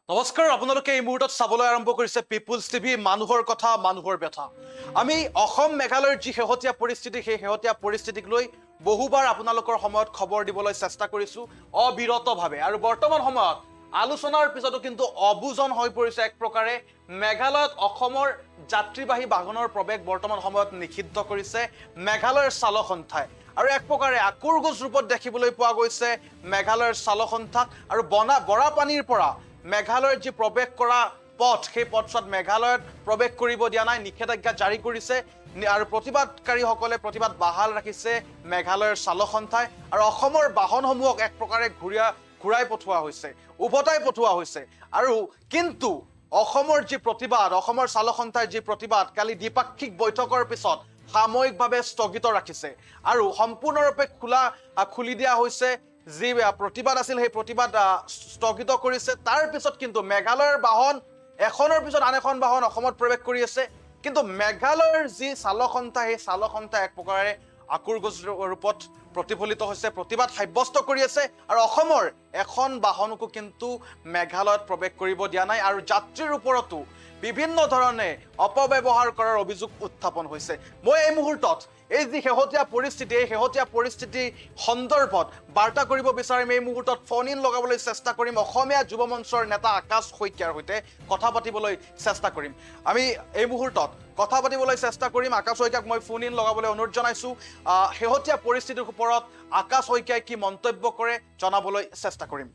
নমস্কাৰ, আপোনালোকে এই মুহূৰ্তত চাবলৈ আৰম্ভ কৰিছে পিপুলছ টিভি মানুহৰ কথা মানুহৰ ব্যথা। আমি অসম মেঘালয়ৰ যি শেহতীয়া পৰিস্থিতি, সেই শেহতীয়া পৰিস্থিতিক লৈ বহুবাৰ আপোনালোকৰ সময়ত খবৰ দিবলৈ চেষ্টা কৰিছোঁ অবিৰতভাৱে। আৰু বৰ্তমান সময়ত আলোচনাৰ পিছতো কিন্তু অবুজন হৈ পৰিছে এক প্ৰকাৰে মেঘালয়ত অসমৰ যাত্ৰীবাহী বাহনৰ প্ৰৱেশ বৰ্তমান সময়ত নিষিদ্ধ কৰিছে মেঘালয়ৰ চালক সন্থাই। আৰু এক প্ৰকাৰে আকুৰগোজ ৰূপত দেখিবলৈ পোৱা গৈছে মেঘালয়ৰ চালক সন্থাক। আৰু বৰাপানীৰ পৰা মেঘালয়ৰ যি প্ৰৱেশ কৰা পথ, সেই পথছোৱাত মেঘালয়ত প্ৰৱেশ কৰিব দিয়া নাই, নিষেধাজ্ঞা জাৰি কৰিছে। আৰু প্ৰতিবাদকাৰীসকলে প্ৰতিবাদ বাহাল ৰাখিছে মেঘালয়ৰ চালক সন্থাই। আৰু অসমৰ বাহনসমূহক এক প্ৰকাৰে ঘূৰাই পঠোৱা হৈছে, উভতাই পঠোৱা হৈছে। আৰু কিন্তু অসমৰ যি প্ৰতিবাদ, অসমৰ চালক সন্থাৰ যি প্ৰতিবাদ কালি দ্বিপাক্ষিক বৈঠকৰ পিছত সাময়িকভাৱে স্থগিত ৰাখিছে। আৰু সম্পূৰ্ণৰূপে খুলি দিয়া হৈছে। যি প্ৰতিবাদ আছিল সেই প্ৰতিবাদ স্থগিত কৰিছে। তাৰ পিছত কিন্তু মেঘালয়ৰ বাহন এখনৰ পিছত আন এখন বাহন অসমত প্ৰৱেশ কৰি আছে। কিন্তু মেঘালয়ৰ যি চালক সন্থা, সেই চালক সন্থা এক প্ৰকাৰে আকুৰগোজ ৰূপত প্ৰতিফলিত হৈছে, প্ৰতিবাদ সাব্যস্ত কৰি আছে। আৰু অসমৰ এখন বাহনকো কিন্তু মেঘালয়ত প্ৰৱেশ কৰিব দিয়া নাই। আৰু যাত্ৰীৰ ওপৰতো বিভিন্ন ধৰণে অপব্যৱহাৰ কৰাৰ অভিযোগ উত্থাপন হৈছে। মই এই মুহূৰ্তত এই যি শেহতীয়া পৰিস্থিতি, এই শেহতীয়া পৰিস্থিতি সন্দৰ্ভত বাৰ্তা কৰিব বিচাৰিম। এই মুহূৰ্তত ফোন ইন লগাবলৈ চেষ্টা কৰিম অসমীয়া যুৱ মঞ্চৰ নেতা আকাশ শইকীয়াৰ সৈতে কথা পাতিবলৈ চেষ্টা কৰিম। আমি এই মুহূৰ্তত কথা পাতিবলৈ চেষ্টা কৰিম। আকাশ শইকীয়াক মই ফোন ইন লগাবলৈ অনুৰোধ জনাইছোঁ। শেহতীয়া পৰিস্থিতিৰ ওপৰত আকাশ শইকীয়াই কি মন্তব্য কৰে জনাবলৈ চেষ্টা কৰিম।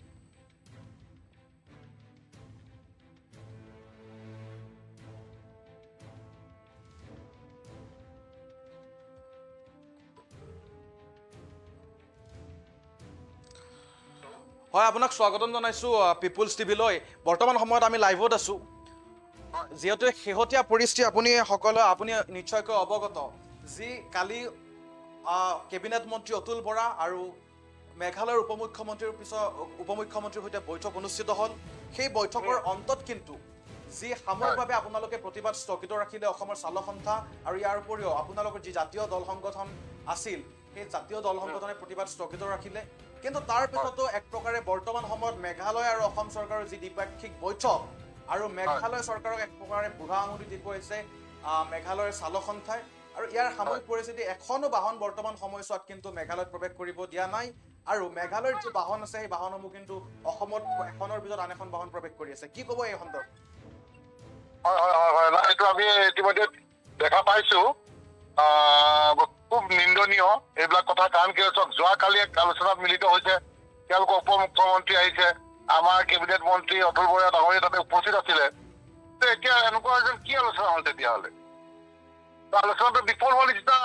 হয়, আপোনাক স্বাগতম জনাইছোঁ পিপুলছ টিভিলৈ। বৰ্তমান সময়ত আমি লাইভত আছোঁ। যিহেতু শেহতীয়া পৰিস্থিতি আপুনি নিশ্চয়কৈ অৱগত। যি কালি কেবিনেট মন্ত্ৰী অতুল বৰা আৰু মেঘালয়ৰ উপমুখ্যমন্ত্ৰীৰ সৈতে বৈঠক অনুষ্ঠিত হ'ল। সেই বৈঠকৰ অন্তত কিন্তু যি সাময়িকভাৱে আপোনালোকে প্ৰতিবাদ স্থগিত ৰাখিলে অসমৰ চালক সন্থা, আৰু ইয়াৰ উপৰিও আপোনালোকৰ যি জাতীয় দল সংগঠন আছিল, সেই জাতীয় দল সংগঠনে প্ৰতিবাদ স্থগিত ৰাখিলে। কিন্তু তাৰ পিছতো এক প্ৰকাৰে বৰ্তমান সময়ত মেঘালয় আৰু অসম চৰকাৰৰ যি দ্বিপাক্ষিক বৈঠক, আৰু মেঘালয় চৰকাৰক এক প্ৰকাৰে বুঢ়া আঙুলি দেখুৱাইছে মেঘালয়ৰ চালক সন্থাই। আৰু ইয়াৰ সাময়িক পৰিস্থিতি, এখনো বাহন বৰ্তমান সময়ছোৱাত কিন্তু মেঘালয়ত প্ৰৱেশ কৰিব দিয়া নাই। আৰু মেঘালয়ৰ যি বাহন আছে, সেই বাহনসমূহ কিন্তু অসমত এখনৰ পিছত আন এখন বাহন প্ৰৱেশ কৰি আছে। কি ক'ব এই সন্দৰ্ভত? হয়, এইটো আমি ইতিমধ্যে দেখা পাইছো। খুব নিন্দনীয় এইবিলাক কথা। কাৰণ কি চাওক, যোৱাকালি এক আলোচনাত মিলিত হৈছে, তেওঁলোকৰ উপ মুখ্যমন্ত্ৰী আহিছে, আমাৰ কেবিনেট মন্ত্ৰী অতুল বৰা ডাঙৰীয়া তাতে উপস্থিত আছিলে। এতিয়া এনেকুৱা যেন কি আলোচনা হ'ল তেতিয়াহ'লে? আলোচনাটো বিফল হোৱা নিচিনা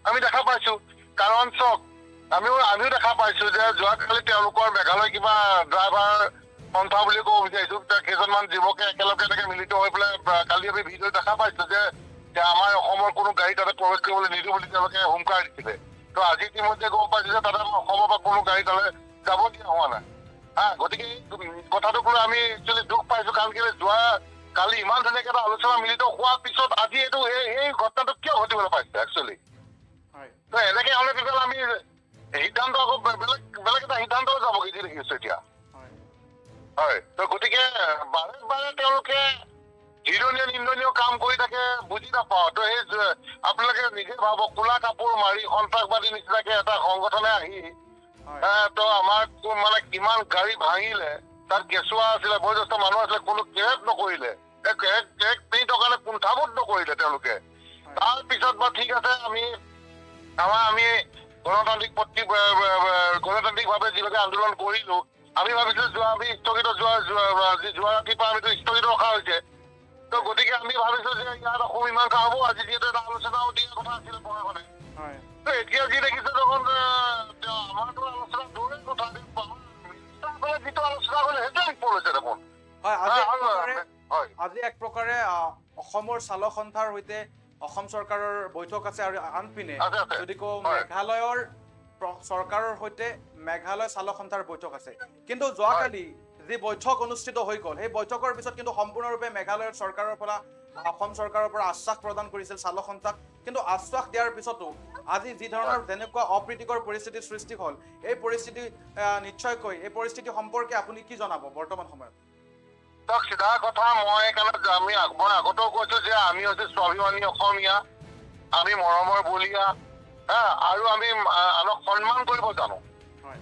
আমি দেখা পাইছো। কাৰণ চাওক, আমিও দেখা পাইছো যে যোৱাকালি তেওঁলোকৰ মেঘালয় কিবা ড্ৰাইভাৰ সন্থা বুলি ক'ব বিচাৰিছো, কেইজনমান যুৱকে একেলগে এনেকে মিলিত হৈ পেলাই কালি আমি ভিডিঅ' দেখা পাইছো যে আমাৰ অসমৰ কোনো গাড়ী তাতে প্ৰৱেশ কৰিবলৈ নিদিওঁ বুলি তেওঁলোকে হুংকাৰ দিছিলে। তো আজি ইতিমধ্যে গম পাইছো যে তাতে অসমৰ পৰা কোনো গাড়ী তালৈ যাব দিয়া হোৱা নাই। গতিকে এই কথাটোক লৈ আমি একচুৱেলি দুখ পাইছো। কাৰণ কেলে কালি ইমান ধুনীয়াকে এটা আলোচনা মিলিত হোৱাৰ পিছত আজি এইটো এই ঘটনাটো কিয় ঘটিবলৈ পাইছে একচুৱেলি? তো এনেকে হলে তেতিয়াহ'লে আমি সিদ্ধান্ত আকৌ বেলেগ এটা সিদ্ধান্ত যাব কি দেখিছো এতিয়া। হয়, তো গতিকে বাৰে তেওঁলোকে নিন্দনীয় কাম কৰি থাকে, বুজি নাপাওঁ। তো সেই আপোনালোকে নিজে ভাবক, কোলা কাপোৰ মাৰি সন্ত্ৰাসবাদী নিচিনাকে এটা সংগঠনে আহি তো আমাৰ মানে কিমান গাড়ী ভাঙিলে, তাত কেঁচুৱা আছিলে, বয়োজ্যেষ্ঠ মানুহ আছিলে, কোনো কেৰেট নকৰিলে, এক মিনিটৰ কাৰণে কুণ্ঠাবোধ নকৰিলে তেওঁলোকে। তাৰ পিছত বা ঠিক আছে, আমি গণতান্ত্ৰিকভাৱে যিভাৱে আন্দোলন কৰিলো, আমি ভাবিছো আমি স্থগিত যোৱা ৰাতিপুৱা আমিতো স্থগিত ৰখা হৈছে। তো গতিকে আমি ভাবিছো যে ইয়াত অসম মীমাংসা হ'ব, আজি যিহেতু এটা আলোচনাও দিয়াৰ কথা আছিলে প্ৰশাসনে। তো এতিয়া যি দেখিছে দেখোন, আমাৰতো আলোচনা দূৰেই কথা, যিটো আলোচনা কৰিলে সেইটো বিফল হৈছে দেখোন। আজি এক প্ৰকাৰে অসমৰ চালক সন্থাৰ সৈতে অসম চৰকাৰৰ বৈঠক আছে, আৰু আনপিনে যদি কওঁ মেঘালয়ৰ চৰকাৰৰ সৈতে মেঘালয় চালক সন্থাৰ বৈঠক আছে। কিন্তু যোৱাকালি যি বৈঠক অনুষ্ঠিত হৈ গ'ল, সেই বৈঠকৰ পিছত কিন্তু সম্পূৰ্ণৰূপে মেঘালয়ৰ চৰকাৰৰ পৰা অসম চৰকাৰৰ পৰা আশ্বাস প্ৰদান কৰিছিল চালক সন্থাক। কিন্তু আশ্বাস দিয়াৰ পিছতো আজি যি ধৰণৰ যেনেকুৱা অপ্ৰীতিকৰ পৰিস্থিতিৰ সৃষ্টি হ'ল, এই পৰিস্থিতি নিশ্চয়কৈ এই পৰিস্থিতি সম্পৰ্কে আপুনি কি জনাব বৰ্তমান সময়ত? চিধা কথা মই আগতেও কৈছো যে আমি হৈছে স্বাভিমানী অসমীয়া, আমি মৰমৰ বলীয়া, আৰু আমি আনক সন্মান কৰিব জানো।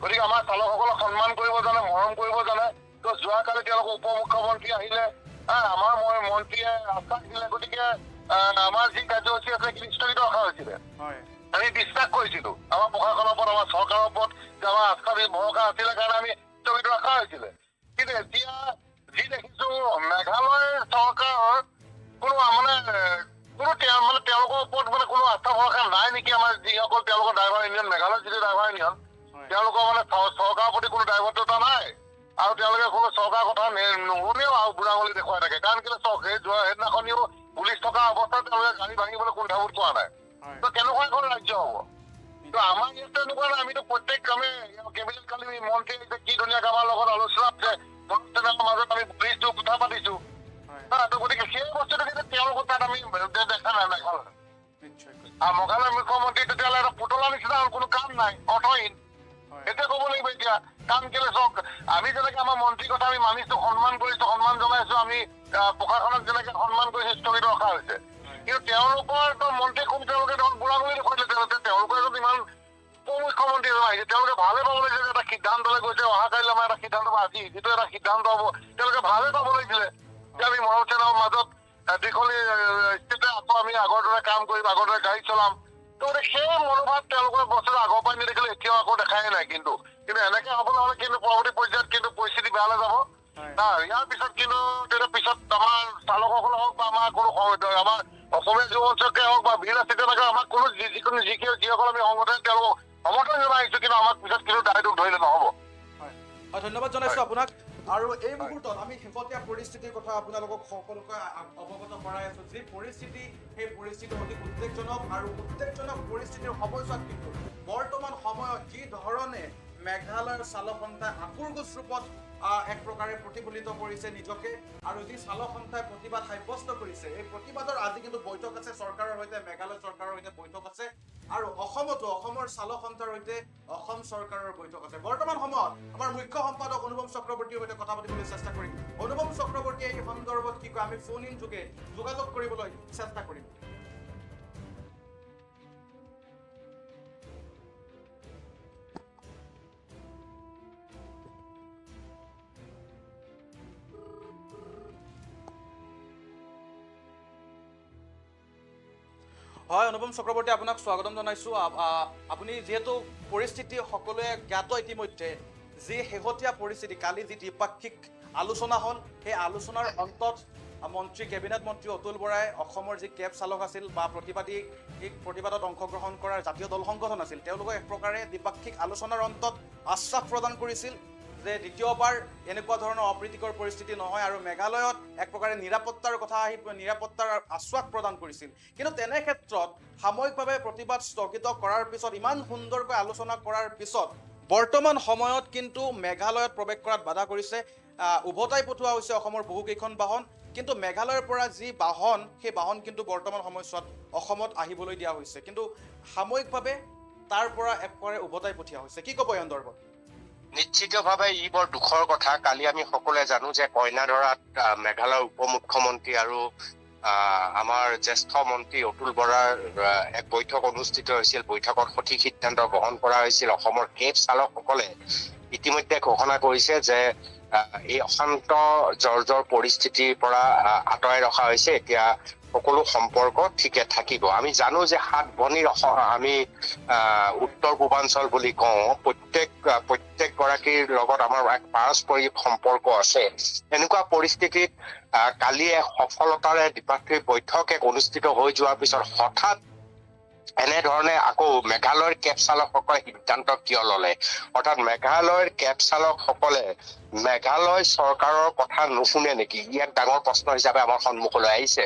গতিকে আমাৰ চালকসকলক সন্মান কৰিব জানে, মৰম কৰিব জানে। তো যোৱাকালি তেওঁলোকৰ উপ মুখ্যমন্ত্ৰী আহিলে, আমাৰ মন্ত্ৰীয়ে আশ্বাস দিলে। গতিকে আমাৰ যি কাৰ্যসূচী আছে সেইখিনি স্থগিত ৰখা হৈছিলে। আমি বিশ্বাস কৰিছিলো আমাৰ প্ৰশাসনৰ ওপৰত, আমাৰ চৰকাৰৰ ওপৰত যে আমাৰ আস্থা ভৰসা আছিলে কাৰণে আমি স্থগিত ৰখা হৈছিলে। কিন্তু এতিয়া যি দেখিছো মেঘালয় চৰকাৰৰ কোনো তেওঁলোকৰ ওপৰত কোনো আস্থা ভৰসা নাই নেকি। আমাৰ যিসকল তেওঁলোকৰ ড্ৰাইভাৰ ইউনিয়ন, মেঘালয় যিটো ড্ৰাইভাৰ ইউনিয়ন, তেওঁলোকৰ চৰকাৰৰ প্ৰতি কোনো দায়বদ্ধতা নাই, আৰু তেওঁলোকে কোনো চৰকাৰৰ কথা নুশুনেও আৰু বুঢ়াঙুলি দেখুৱাই থাকে। কাৰণ কেলে সেইদিনাখনিও পুলিচ থকা অৱস্থাত তেওঁলোকে গাড়ী ভাঙিবলৈ কুণ্ঠাবোধ কৰা নাই। তো কেনেকুৱা এখন ৰাজ্য হব? তো আমাৰ ইয়াত এনেকুৱা নাই। আমিতো প্ৰত্যেক কামে কেবিনেট কালি মন্ত্ৰী কি ধুনীয়াকে আমাৰ লগত আলোচনা আছে, মাজত আমি বহিছো, কথা পাতিছো। গতিকে সেই বস্তুটো কিন্তু তেওঁলোকৰ তাত আমি দেখা নাই মেঘালয়। আৰু মেঘালয় মুখ্যমন্ত্ৰী তেতিয়াহ'লে এটা পুতলা নিচিনা কোনো কাম নাই, অৰ্থহীন। এতিয়া ক'ব লাগিব এতিয়া কাম কেলে চাওক, আমি যেনেকে আমাৰ মন্ত্ৰীৰ কথা আমি মানিছো, সন্মান কৰিছো, সন্মান জনাইছো, আমি প্ৰশাসনক যেনেকে সন্মান কৰিছো, স্থগিত ৰখা হৈছে। কিন্তু তেওঁলোকৰ মন্ত্ৰী কোন তেওঁলোকে বুঢ়াগুলি দেখুৱাইছে। তেওঁলোকে যদি ইমান উপ মুখ্যমন্ত্ৰী এজন আহিছে, তেওঁলোকে ভালে পাব লাগিছিলে যে এটা সিদ্ধান্তলৈ গৈছে, অহাকালিলৈ আমাৰ এটা সিদ্ধান্ত আজি যিটো এটা সিদ্ধান্ত হব, তেওঁলোকে ভালে পাব লাগিছিলে যে আমি মৰম চেনেহৰ মাজত দীঘলী স্থিতিতে আকৌ আমি আগৰ দৰে কাম কৰিম, আগৰ দৰে গাড়ী চলাম। তো সেই মনোভাৱ তেওঁলোকৰ বস্তুটো আগৰ পৰাই নেদেখিলে, এতিয়াও আকৌ দেখাই নাই। কিন্তু এনেকে হ'ব নহ'লে কিন্তু পৰৱৰ্তী পৰ্যায়ত কিন্তু পৰিস্থিতি বেয়ালৈ যাব। ইয়াৰ পিছত কিন্তু পিছত আমাৰ চালকসকলে হওক বা আমাৰ কোনো আমাৰ অসমীয়া যুৱ মঞ্চকে হওক বা বীৰ আছে তেনেকে আমাক কোনো যিসকল আমি সংগঠন তেওঁলোকক সমৰ্থন জনাইছো, কিন্তু আমাক পিছত কিন্তু দায়িত্ব ধৰিলে নহ'ব। ধন্যবাদ জনাইছো আপোনাক। আৰু এই মুহূৰ্তত আমি শেহতীয়া পৰিস্থিতিৰ কথা আপোনালোকক সকলোকে অৱগত কৰাই আছো। যি পৰিস্থিতি, সেই পৰিস্থিতি অধিক উদ্বেগজনক, আৰু উদ্বেগজনক পৰিস্থিতিৰ সময়ছোৱাত কিন্তু বৰ্তমান সময়ত যি ধৰণে মেঘালয়ৰ চালক সন্থাই আকুৰগোজ ৰূপত এক প্ৰকাৰে প্ৰতিফলিত কৰিছে নিজকে, আৰু যি চালক সন্থাই প্ৰতিবাদ সাব্যস্ত কৰিছে, এই প্ৰতিবাদৰ আজি কিন্তু বৈঠক আছে চৰকাৰৰ সৈতে, মেঘালয় চৰকাৰৰ সৈতে বৈঠক আছে, আৰু অসমতো অসমৰ চালক সন্থাৰ সৈতে অসম চৰকাৰৰ বৈঠক আছে। বৰ্তমান সময়ত আমাৰ মুখ্য সম্পাদক অনুপম চক্ৰৱৰ্তীৰ সৈতে কথা পাতিবলৈ চেষ্টা কৰিম। অনুপম চক্ৰৱৰ্তীয়ে এই সন্দৰ্ভত কি কয় আমি ফোন ইন যোগে যোগাযোগ কৰিবলৈ চেষ্টা কৰিম। হয়, অনুপম চক্ৰৱৰ্তী, আপোনাক স্বাগতম জনাইছো। আপুনি যিহেতু পৰিস্থিতি সকলোৱে জ্ঞাত ইতিমধ্যে, যি শেহতীয়া পৰিস্থিতি, কালি যি দ্বিপাক্ষিক আলোচনা হ'ল, সেই আলোচনাৰ অন্তত কেবিনেট মন্ত্ৰী অতুল বৰাই অসমৰ যি কেব চালক আছিল বা প্ৰতিবাদত অংশগ্ৰহণ কৰাৰ জাতীয় দল সংগঠন আছিল, তেওঁলোকক এক প্ৰকাৰে দ্বিপাক্ষিক আলোচনাৰ অন্তত আশ্বাস প্ৰদান কৰিছিল যে দ্বিতীয়বাৰ এনেকুৱা ধৰণৰ অপ্ৰীতিকৰ পৰিস্থিতি নহয়, আৰু মেঘালয়ত এক প্ৰকাৰে নিৰাপত্তাৰ আশ্বাস প্ৰদান কৰিছিল। কিন্তু তেনে ক্ষেত্ৰত সাময়িকভাৱে প্ৰতিবাদ স্থগিত কৰাৰ পিছত, ইমান সুন্দৰকৈ আলোচনা কৰাৰ পিছত বৰ্তমান সময়ত কিন্তু মেঘালয়ত প্ৰৱেশ কৰাত বাধা কৰিছে। উভতাই পঠোৱা হৈছে অসমৰ বহুকেইখন বাহন, কিন্তু মেঘালয়ৰ পৰা যি বাহন, সেই বাহন কিন্তু বৰ্তমান সময়ছোৱাত অসমত আহিবলৈ দিয়া হৈছে, কিন্তু সাময়িকভাৱে তাৰ পৰা এক প্ৰকাৰে উভতাই পঠিওৱা হৈছে। কি ক'ব এই সন্দৰ্ভত? নিশ্চিতভাৱে ই বৰ দুখৰ কথা। কালি আমি সকলোৱে জানো যে কইনাধৰাত মেঘালয়ৰ উপ মুখ্যমন্ত্ৰী আৰু আমাৰ জ্যেষ্ঠ মন্ত্ৰী অতুল বৰাৰ এক বৈঠক অনুষ্ঠিত হৈছিল। বৈঠকত সঠিক সিদ্ধান্ত গ্ৰহণ কৰা হৈছিল। অসমৰ কেব চালকসকলে ইতিমধ্যে ঘোষণা কৰিছে যে এই অশান্ত জৰ্জৰ পৰিস্থিতিৰ পৰা আঁতৰাই ৰখা হৈছে। এতিয়া সকলো সম্পৰ্ক ঠিকে থাকিব। আমি জানো যে ৭ ভনীৰ আমি উত্তৰ পূৰ্বাঞ্চল বুলি কওঁ, প্ৰত্যেক গৰাকীৰ লগত আমাৰ এক পাৰস্পৰিক সম্পৰ্ক আছে। এনেকুৱা পৰিস্থিতিত কালিয়ে সফলতাৰে দ্বিপাক্ষিক বৈঠক অনুষ্ঠিত হৈ যোৱাৰ পিছত হঠাৎ এনেধৰণে আকৌ মেঘালয়ৰ কেব চালকসকলে সিদ্ধান্ত কিয় ললে? অৰ্থাৎ মেঘালয়ৰ কেব চালকসকলে মেঘালয় চৰকাৰৰ কথা নুশুনে নেকি? ইয়াক ডাঙৰ প্ৰশ্ন হিচাপে আমাৰ সন্মুখলৈ আহিছে।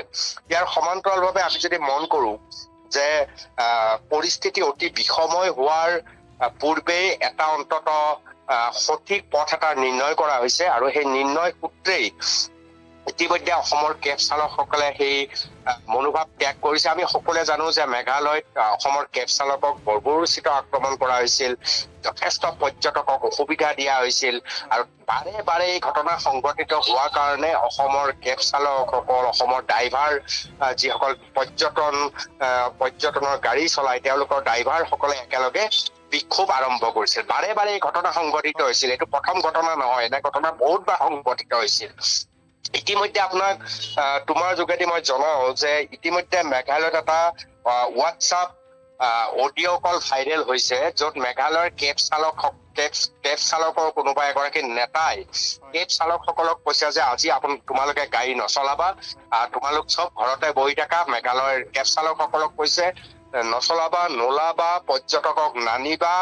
ইয়াৰ সমান্তৰালভাৱে আমি যদি মন কৰো যে পৰিস্থিতি অতি বিষময় হোৱাৰ পূৰ্বেই এটা অন্তত সঠিক পথ এটা নিৰ্ণয় কৰা হৈছে, আৰু সেই নিৰ্ণয় সূত্ৰেই ইতিমধ্যে অসমৰ কেব চালকসকলে সেই মনোভাৱ ত্যাগ কৰিছে। আমি সকলোৱে জানো যে মেঘালয়ত অসমৰ কেব চালকক বৰ্বৰোচিত আক্ৰমণ কৰা হৈছিল, যথেষ্ট পৰ্যটকক অসুবিধা দিয়া হৈছিল আৰু বাৰে বাৰে এই ঘটনা সংঘটিত হোৱাৰ কাৰণে অসমৰ কেব চালকসকল, অসমৰ ড্ৰাইভাৰ যিসকল পৰ্যটনৰ গাড়ী চলাই তেওঁলোকৰ ড্ৰাইভাৰসকলে একেলগে বিক্ষোভ আৰম্ভ কৰিছিল। বাৰে বাৰে এই ঘটনা সংঘটিত হৈছিল। এইটো প্ৰথম ঘটনা নহয়, এনে ঘটনা বহুতবাৰ সংঘটিত হৈছিল। ইতিমধ্যে আপোনাক তোমাৰ যোগেদি মই জনাও যে ইতিমধ্যে মেঘালয়ত এটা হোৱাটছআপ অডিঅ' কল ভাইৰেল হৈছে, য'ত মেঘালয়ৰ কেব চালকৰ কোনোবা এগৰাকী নেতাই কেব চালকসকলক কৈছে যে আজি তোমালোকে গাড়ী নচলাবা, তোমালোক চব ঘৰতে বহি থাকা। মেঘালয়ৰ কেব চালকসকলক কৈছে নচলাবা, নোলাবা, পৰ্যটকক নানিবা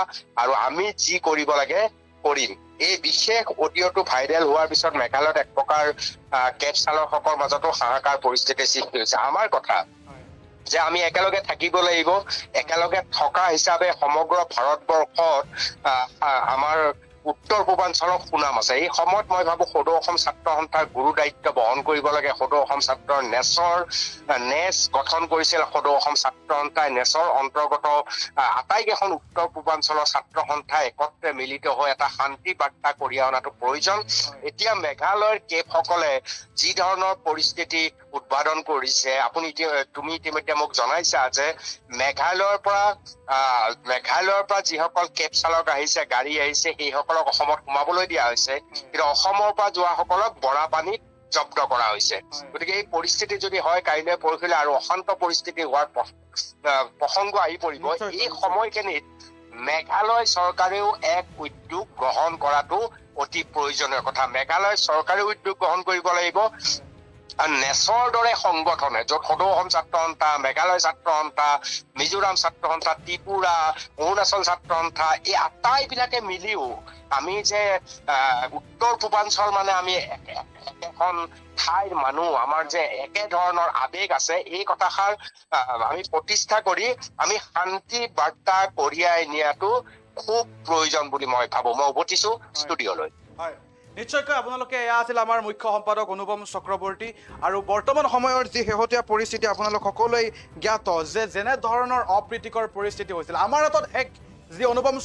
আৰু আমি যি কৰিব লাগে কৰিম। এই বিশেষ অডিঅ'টো ভাইৰেল হোৱাৰ পিছত মেঘালয়ত এক প্ৰকাৰ কেব চালকসকলৰ মাজতো হাহাকাৰ পৰিস্থিতিৰ সৃষ্টি হৈছে। আমাৰ কথা যে আমি একেলগে থাকিব লাগিব, একেলগে থকা হিচাপে সমগ্ৰ ভাৰতবৰ্ষত আমাৰ উত্তৰ পূৰ্বাঞ্চলৰ সুনাম আছে। এই সময়ত মই ভাবো সদৌ অসম ছাত্ৰ সন্থাৰ গুৰু দায়িত্ব বহন কৰিব লাগে। সদৌ অসম ছাত্ৰৰ নেচ গঠন কৰিছিল সদৌ অসম ছাত্ৰ সন্থাই। নেচৰ অন্তৰ্গত আটাইকেইখন উত্তৰ পূৰ্বাঞ্চলৰ ছাত্ৰ সন্থাই একত্ৰে মিলিত হৈ এটা শান্তি বাৰ্তা কঢ়িয়াই অনাটো প্ৰয়োজন। এতিয়া মেঘালয়ৰ কেবসকলে যি ধৰণৰ পৰিস্থিতি উদ্ভাৱন কৰিছে, তুমি ইতিমধ্যে মোক জনাইছা যে মেঘালয়ৰ পৰা যিসকল কেব চালক আহিছে, গাড়ী আহিছে, সেইসকলক অসমত সোমাবলৈ দিয়া হৈছে, কিন্তু অসমৰ পৰা যোৱাসকলক বৰা পানীত জব্দ কৰা হৈছে। গতিকে এই পৰিস্থিতি যদি হয় কাইলৈ পৰহিলৈ আৰু অশান্ত পৰিস্থিতি হোৱাৰ প্ৰসংগ আহি পৰিব। এই সময়খিনিত মেঘালয় চৰকাৰেও এক উদ্যোগ গ্ৰহণ কৰাটো অতি প্ৰয়োজনীয় কথা। মেঘালয় চৰকাৰেও উদ্যোগ গ্ৰহণ কৰিব লাগিব। নেচৰ দৰে সংগঠনে, য'ত সদৌ অসম ছাত্ৰ সন্থা, মেঘালয় ছাত্ৰ সন্থা, মিজোৰাম ছাত্ৰ সন্থা, ত্ৰিপুৰা, অৰুণাচল ছাত্ৰ সন্থা, এই আটাইবিলাকে মিলিও আমি যে উত্তৰ পূৰ্বাঞ্চল মানে আমি এখন ঠাইৰ মানুহ, আমাৰ যে একে ধৰণৰ আবেগ আছে, এই কথাষাৰ আমি প্ৰতিষ্ঠা কৰি আমি শান্তি বাৰ্তা কঢ়িয়াই নিয়াটো খুব প্ৰয়োজন বুলি মই ভাবো। মই উভতিছো ষ্টুডিঅ'লৈ। হয়, নিশ্চয়কৈ আপোনালোকে এয়া আছিল আমাৰ মুখ্য সম্পাদক অনুপম চক্ৰৱৰ্তী। আৰু বৰ্তমান সময়ৰ যি শেহতীয়া পৰিস্থিতি আপোনালোক সকলোৱে জ্ঞাত যে যেনে ধৰণৰ অপ্ৰীতিকৰ পৰিস্থিতি হৈছিল, আমাৰ হাতত যি অনুপম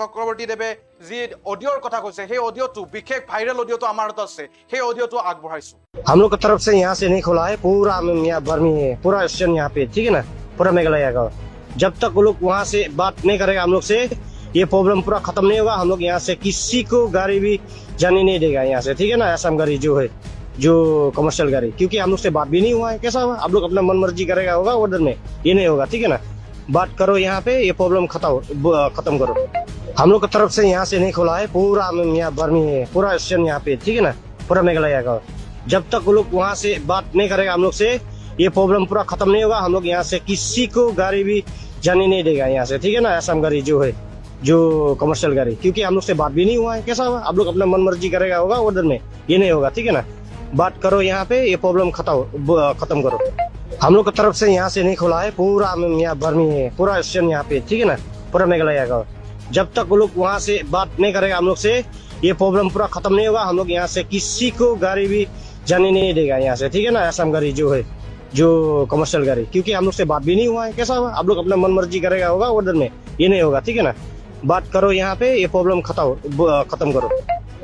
চক্ৰৱৰ্তীদেৱে যি অডিঅ'ৰ কথা কৈছে, সেই অডিঅ'টো বিশেষ ভাইৰেল অডিঅ'টো আমাৰ হাতত আছে, সেই অডিঅ'টো আগবঢ়াইছো। हम लोग की तरफ से यहाँ से नहीं खुला है, पूरा यहाँ भरमी है, पूरा स्टेशन यहाँ पे, ठीक है ना, पूरा मेघालय का। जब तक वो लोग वहाँ से बात नहीं करेगा हम लोग से, ये प्रॉब्लम पूरा खत्म नहीं होगा। हम लोग यहाँ से किसी को गाड़ी भी जाने नहीं देगा यहाँ से, ठीक है ना। असम गाड़ी जो है, जो कमर्शियल गाड़ी, क्योंकि हम लोग से बात भी नहीं हुआ है। कैसा हुआ, आप लोग अपना मन मर्जी करेगा होगा ऑर्डर में, ये नहीं होगा, ठीक है ना। बात करो यहाँ पे, ये प्रॉब्लम खत्म करो। हम लोग की तरफ से यहाँ से नहीं खुला है, पूरा यहाँ भरमी है, पूरा स्टेशन यहाँ पे, ठीक है ना, पूरा मेघालय का। जब तक वो लोग वहाँ से बात नहीं करेगा हम लोग से, ये प्रॉब्लम पूरा खत्म नहीं होगा। हम लोग यहाँ से किसी को गाड़ी भी जाने नहीं देगा यहाँ से, ठीक है ना। असम गाड़ी जो है, जो कमर्शियल गाड़ी, क्योंकि हम लोग से बात भी नहीं हुआ है। कैसा हुआ, आप लोग अपना मन मर्जी करेगा होगा ऑर्डर में, ये नहीं होगा, ठीक है ना। बात करो यहाँ पे, ये प्रॉब्लम खत्म करो। हम लोग की तरफ से यहाँ से नहीं खुला है, पूरा यहाँ भरमी है, पूरा स्टेशन यहाँ पे, ठीक है ना, पूरा मेघालय का। जब तक वो लोग वहाँ से बात नहीं करेगा हम लोग से, ये प्रॉब्लम पूरा खत्म नहीं होगा। हम लोग यहाँ से किसी को गाड़ी भी जाने नहीं देगा यहाँ से, ठीक है ना। असम गाड़ी जो है, जो कमर्शियल गाड़ी, क्योंकि हम लोग से बात भी नहीं हुआ है। कैसा हुआ, आप लोग अपना मन मर्जी करेगा होगा ऑर्डर में, ये नहीं होगा, ठीक है ना। बात करो यहाँ पे, ये प्रॉब्लम खत्म करो।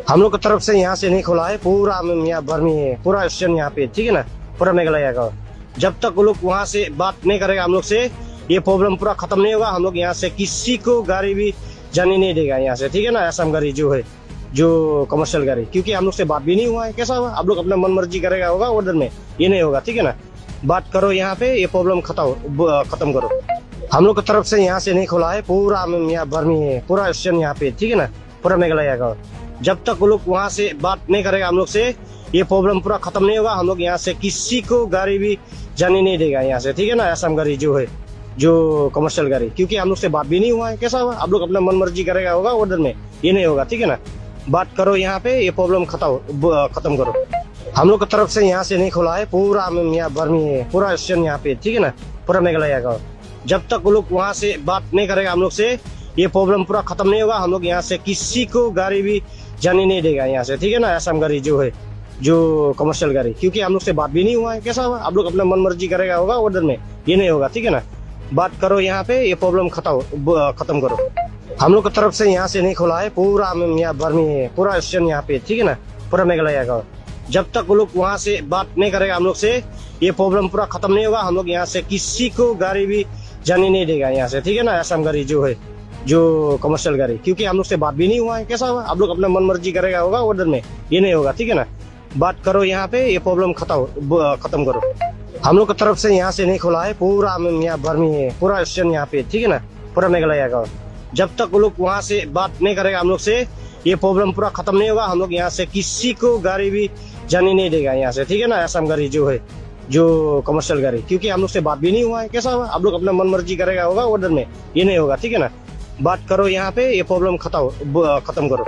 हम लोग की तरफ से यहाँ से नहीं खुला है, पूरा यहाँ भरमी है, पूरा स्टेशन यहाँ पे, ठीक है ना, पूरा मेघालय का। जब तक वो लोग वहाँ से बात नहीं करेगा हम लोग से, ये प्रॉब्लम पूरा खत्म नहीं होगा। हम लोग यहाँ से किसी को गाड़ी भी जाने नहीं देगा यहाँ से, ठीक है ना। असम गाड़ी जो है, जो कमर्शियल गाड़ी, क्योंकि हम लोग से बात भी नहीं हुआ है। कैसा हुआ, आप लोग अपना मन मर्जी करेगा होगा ऑर्डर में, ये नहीं होगा, ठीक है ना। बात करो यहाँ पे, ये प्रॉब्लम खत्म करो। हम लोग की तरफ से यहाँ से नहीं खुला है, पूरा यहाँ भरमी है, पूरा स्टेशन यहाँ पे, ठीक है ना, पूरा मेघालय का। जब तक वो लोग वहाँ से बात नहीं करेगा हम लोग से, ये प्रॉब्लम पूरा खत्म नहीं होगा। हम लोग यहाँ से किसी को गाड़ी भी जाने नहीं देगा यहाँ से, ठीक है ना। असम गाड़ी जो है, जो कमर्शियल गाड़ी, क्योंकि हम लोग से बात भी नहीं हुआ है। कैसा हुआ, आप लोग अपना मन मर्जी करेगा होगा ऑर्डर में, ये नहीं होगा, ठीक है ना। बात करो यहाँ पे, ये प्रॉब्लम खत्म करो। हम लोग की तरफ से यहाँ से नहीं खुला है, पूरा यहाँ भरमी है, पूरा स्टेशन यहाँ पे, ठीक है ना, पूरा मेघालय का। जब तक वो लोग वहाँ से बात नहीं करेगा हम लोग से, ये प्रॉब्लम पूरा खत्म नहीं होगा। हम लोग यहाँ से किसी को गाड़ी भी जाने नहीं देगा यहाँ से, ठीक है ना। असम गाड़ी जो है, जो कमर्शियल गाड़ी, क्योंकि हम लोग से बात भी नहीं हुआ है। कैसा हुआ, आप लोग अपना मन मर्जी करेगा होगा ऑर्डर में, ये नहीं होगा, ठीक है ना। बात करो यहाँ पे, ये प्रॉब्लम खत्म करो। हम लोग की तरफ से यहाँ से नहीं खुला है, पूरा यहाँ भर में पूरा स्टेशन यहाँ पे, ठीक है ना, पूरा मेघालय का। जब तक वो लोग वहाँ से बात नहीं करेगा हम लोग से, ये प्रॉब्लम पूरा खत्म नहीं होगा। हम लोग यहाँ से किसी को गाड़ी भी जाने नहीं देगा यहाँ से, ठीक है ना। असम गाड़ी जो है, जो कमर्शियल गाड़ी, क्योंकि हम लोग से बात भी नहीं हुआ है। कैसा हुआ, आप लोग अपना मन मर्जी करेगा होगा ऑर्डर में, ये नहीं होगा, ठीक है ना। बात करो यहाँ पे, ये प्रॉब्लम खत्म करो। हम लोग की तरफ से यहाँ से नहीं खुला है, पूरा यहाँ भर में पूरा स्टेशन यहाँ पे, ठीक है ना, पूरा मेघालय का। जब तक वो लोग वहाँ से बात नहीं करेगा हम लोग से, ये प्रॉब्लम पूरा खत्म नहीं होगा। हम लोग यहाँ से किसी को गाड़ी भी जाने नहीं देगा यहाँ से, ठीक है ना। असम गाड़ी जो है, जो कमर्शियल गाड़ी, क्योंकि हम लोग से बात भी नहीं हुआ है। कैसा हुआ, आप लोग अपना मन मर्जी करेगा होगा ऑर्डर में, ये नहीं होगा, ठीक है ना। बात करो यहाँ पे, ये प्रॉब्लम खत्म करो।